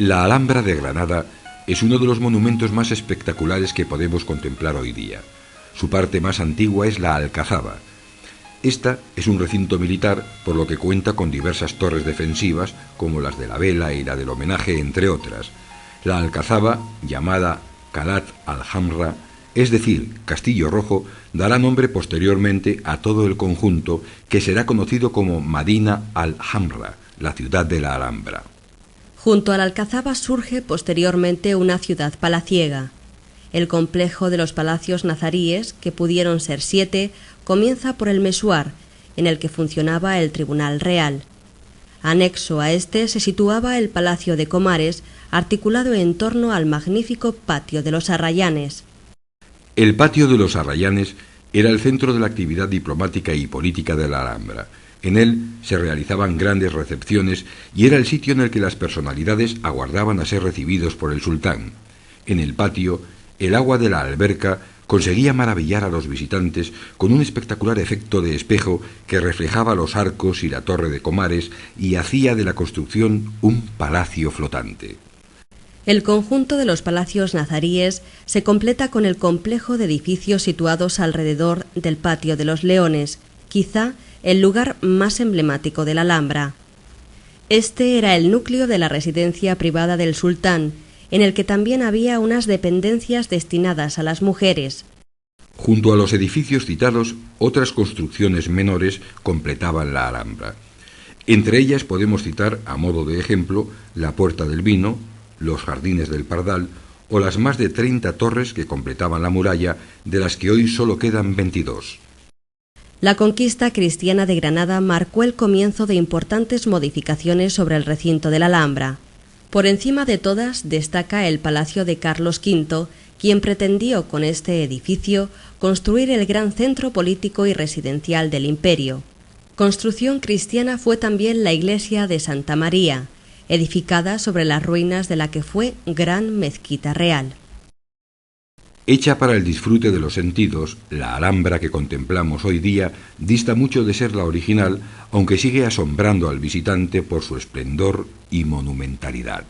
La Alhambra de Granada es uno de los monumentos más espectaculares que podemos contemplar hoy día. Su parte más antigua es la Alcazaba. Esta es un recinto militar, por lo que cuenta con diversas torres defensivas, como las de la Vela y la del Homenaje, entre otras. La Alcazaba, llamada Qalat al-Hamra, es decir, Castillo Rojo, dará nombre posteriormente a todo el conjunto, que será conocido como Madina al-Hamra, la ciudad de la Alhambra. Junto a la Alcazaba surge posteriormente una ciudad palaciega. El complejo de los palacios nazaríes, que pudieron ser 7, comienza por el Mesuar, en el que funcionaba el Tribunal Real. Anexo a este se situaba el Palacio de Comares, articulado en torno al magnífico Patio de los Arrayanes. El Patio de los Arrayanes era el centro de la actividad diplomática y política de la Alhambra. En él se realizaban grandes recepciones y era el sitio en el que las personalidades aguardaban a ser recibidos por el sultán. En el patio, el agua de la alberca conseguía maravillar a los visitantes con un espectacular efecto de espejo que reflejaba los arcos y la torre de Comares y hacía de la construcción un palacio flotante. El conjunto de los palacios nazaríes se completa con el complejo de edificios situados alrededor del Patio de los Leones, quizá el lugar más emblemático de la Alhambra. Este era el núcleo de la residencia privada del sultán, en el que también había unas dependencias destinadas a las mujeres. Junto a los edificios citados, otras construcciones menores completaban la Alhambra. Entre ellas podemos citar, a modo de ejemplo, la Puerta del Vino, los Jardines del Pardal o las más de 30 torres que completaban la muralla, de las que hoy solo quedan 22. La conquista cristiana de Granada marcó el comienzo de importantes modificaciones sobre el recinto de la Alhambra. Por encima de todas destaca el Palacio de Carlos V, quien pretendió con este edificio construir el gran centro político y residencial del imperio. Construcción cristiana fue también la iglesia de Santa María, edificada sobre las ruinas de la que fue gran mezquita real. Hecha para el disfrute de los sentidos, la Alhambra que contemplamos hoy día dista mucho de ser la original, aunque sigue asombrando al visitante por su esplendor y monumentalidad.